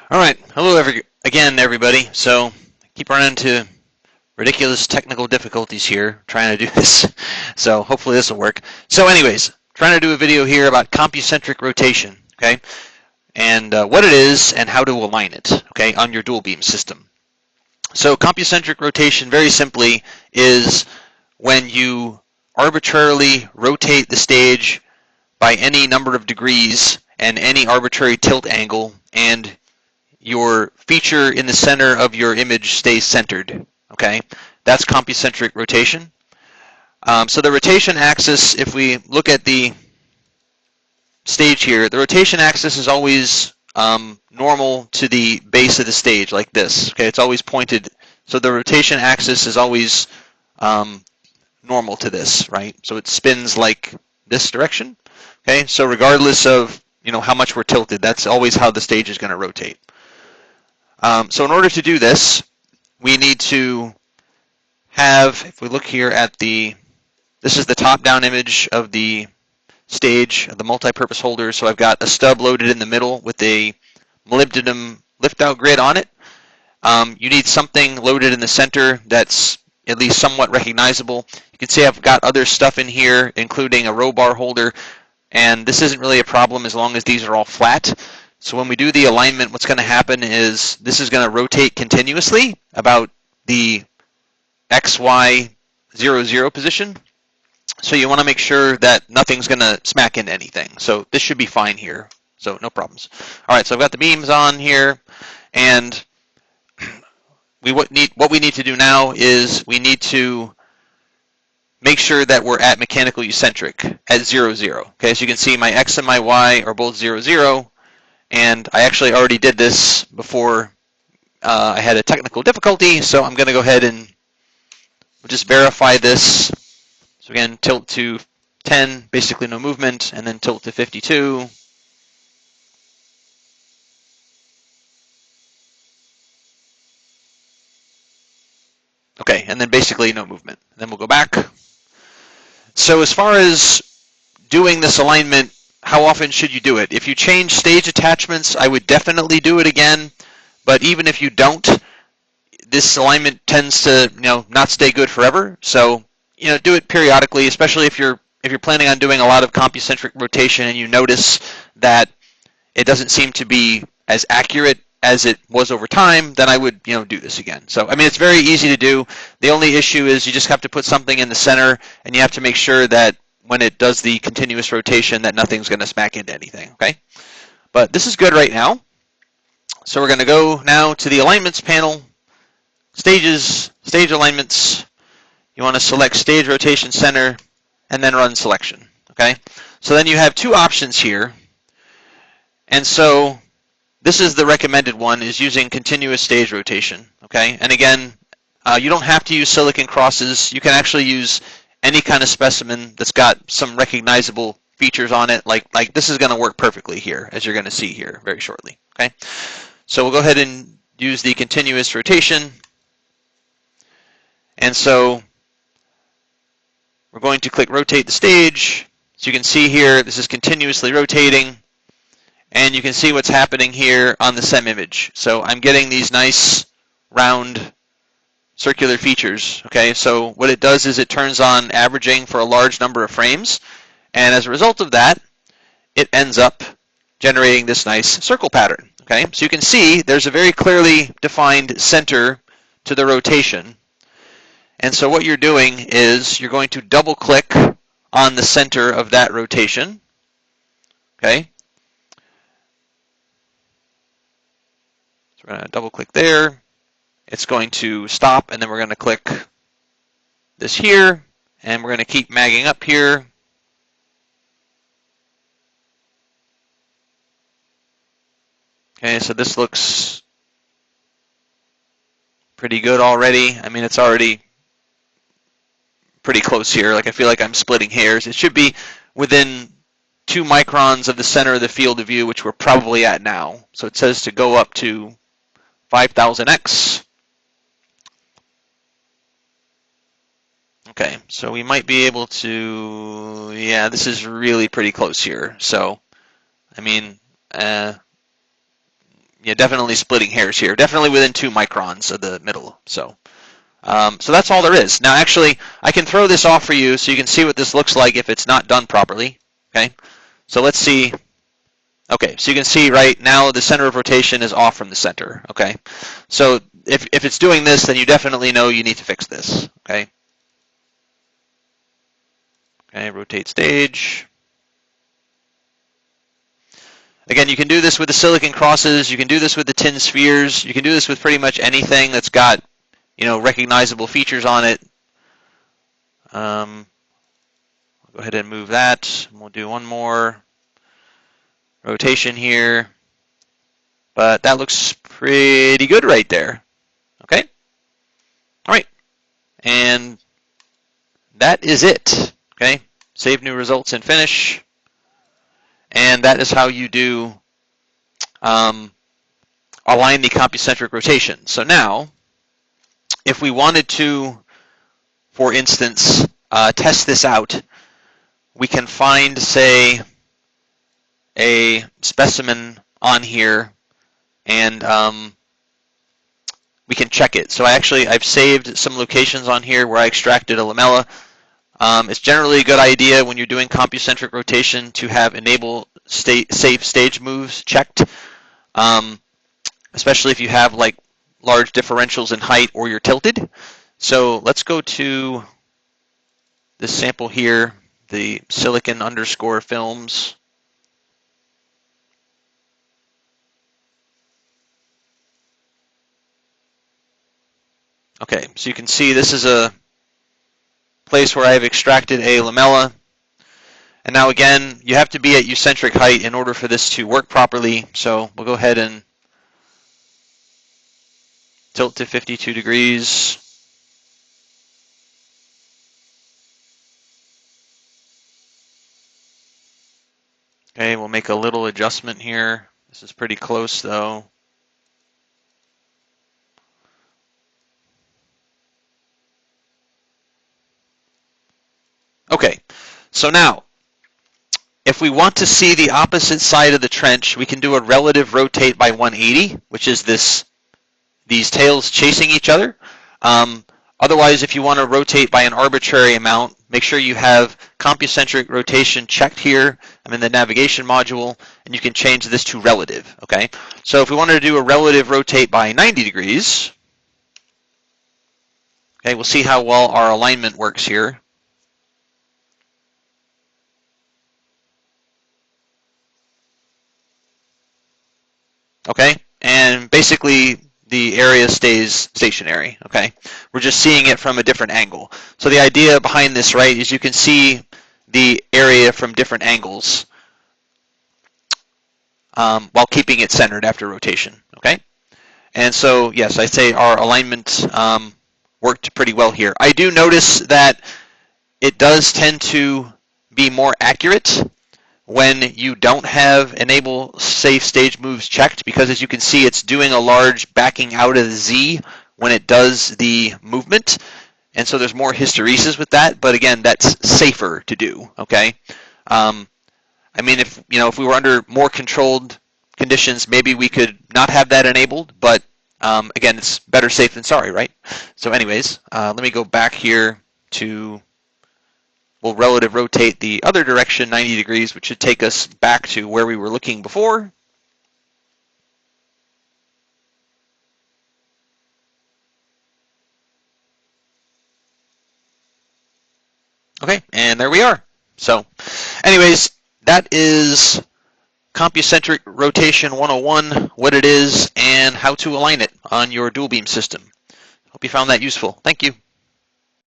All right, hello again, everybody. So, keep running into ridiculous technical difficulties here trying to do this. So, hopefully this will work. So, anyways, trying to do a video here about compucentric rotation, okay, and what it is and how to align it, okay, on your dual beam system. So, compucentric rotation, very simply, is when you arbitrarily rotate the stage by any number of degrees and any arbitrary tilt angle, and your feature in the center of your image stays centered, okay? That's compucentric rotation. So the rotation axis, if we look at the stage here, the rotation axis is always normal to the base of the stage, like this, okay? It's always pointed, so the rotation axis is always normal to this, right? So it spins like this direction, okay? So regardless of, how much we're tilted, that's always how the stage is going to rotate. So in order to do this, we need to have, if we look here at this is the top-down image of the stage, of the multi-purpose holder. So I've got a stub loaded in the middle with a molybdenum lift-out grid on it. You need something loaded in the center that's at least somewhat recognizable. You can see I've got other stuff in here, including a row bar holder, and this isn't really a problem as long as these are all flat. So when we do the alignment, what's going to happen is this is going to rotate continuously about the XY 00 position. So you want to make sure that nothing's going to smack into anything. So this should be fine here. So no problems. All right, so I've got the beams on here, and what we need to do now is we need to make sure that we're at mechanical eucentric at 0, 0. Okay, so you can see my X and my Y are both 0, 0. And I actually already did this before I had a technical difficulty, so I'm going to go ahead and just verify this. So again, tilt to 10, basically no movement, and then tilt to 52. Okay, and then basically no movement. And then we'll go back. So as far as doing this alignment, how often should you do it? If you change stage attachments, I would definitely do it again. But even if you don't, this alignment tends to, not stay good forever. So, do it periodically, especially if you're planning on doing a lot of compucentric rotation and you notice that it doesn't seem to be as accurate as it was over time, then I would, do this again. So, I mean, it's very easy to do. The only issue is you just have to put something in the center, and you have to make sure that when it does the continuous rotation that nothing's going to smack into anything, okay? But this is good right now. So we're going to go now to the alignments panel, stages, stage alignments. You want to select stage rotation center and then run selection, okay? So then you have two options here. And so this is the recommended one, is using continuous stage rotation, okay? And again, you don't have to use silicon crosses. You can actually use any kind of specimen that's got some recognizable features on it, like this is going to work perfectly here, as you're going to see here very shortly, okay? So we'll go ahead and use the continuous rotation. And so we're going to click rotate the stage. So you can see here, this is continuously rotating, and you can see what's happening here on the SEM image. So I'm getting these nice round circular features, okay? So what it does is it turns on averaging for a large number of frames, and as a result of that, it ends up generating this nice circle pattern, okay? So you can see there's a very clearly defined center to the rotation, and so what you're doing is you're going to double click on the center of that rotation, okay? So we're going to double click there. It's going to stop, and then we're going to click this here, and we're going to keep magging up here. Okay, so this looks pretty good already. I mean, it's already pretty close here. Like, I feel like I'm splitting hairs. It should be within 2 microns of the center of the field of view, which we're probably at now. So it says to go up to 5000x. Okay, so we might be able to, yeah, this is really pretty close here. So, I mean, definitely splitting hairs here. Definitely within 2 microns of the middle. So that's all there is. Now, actually, I can throw this off for you so you can see what this looks like if it's not done properly. Okay. So let's see. Okay, so you can see right now the center of rotation is off from the center. Okay. So if it's doing this, then you definitely know you need to fix this. Okay. Okay. Rotate stage. Again, you can do this with the silicon crosses. You can do this with the tin spheres. You can do this with pretty much anything that's got, recognizable features on it. I'll go ahead and move that. We'll do one more rotation here. But that looks pretty good right there. Okay? All right. And that is it. Okay? Save new results and finish. And that is how you do align the compucentric rotation. So now, if we wanted to, for instance, test this out, we can find, say, a specimen on here, and we can check it. So I've saved some locations on here where I extracted a lamella. It's generally a good idea when you're doing compucentric rotation to have enable safe stage moves checked, especially if you have like large differentials in height or you're tilted. So let's go to this sample here, the silicon _ films. Okay, so you can see this is a place where I've extracted a lamella. And now again, you have to be at eucentric height in order for this to work properly. So we'll go ahead and tilt to 52 degrees. Okay, we'll make a little adjustment here. This is pretty close though. Okay, so now, if we want to see the opposite side of the trench, we can do a relative rotate by 180, which is these tails chasing each other. Otherwise, if you want to rotate by an arbitrary amount, make sure you have compucentric rotation checked here. I'm in the navigation module, and you can change this to relative. Okay, so if we wanted to do a relative rotate by 90 degrees, okay, we'll see how well our alignment works here. Okay, and basically the area stays stationary. Okay, we're just seeing it from a different angle. So the idea behind this, right, is you can see the area from different angles while keeping it centered after rotation. Okay, and so yes, I say our alignment worked pretty well here. I do notice that it does tend to be more accurate when you don't have enable safe stage moves checked, because as you can see, it's doing a large backing out of the Z when it does the movement, and so there's more hysteresis with that. But again, that's safer to do. Okay, I mean, if we were under more controlled conditions, maybe we could not have that enabled. But again, it's better safe than sorry, right? So, anyways, let me go back here to. We'll relative rotate the other direction 90 degrees, which should take us back to where we were looking before. Okay, and there we are. So, anyways, that is Compucentric Rotation 101, what it is, and how to align it on your dual beam system. Hope you found that useful. Thank you.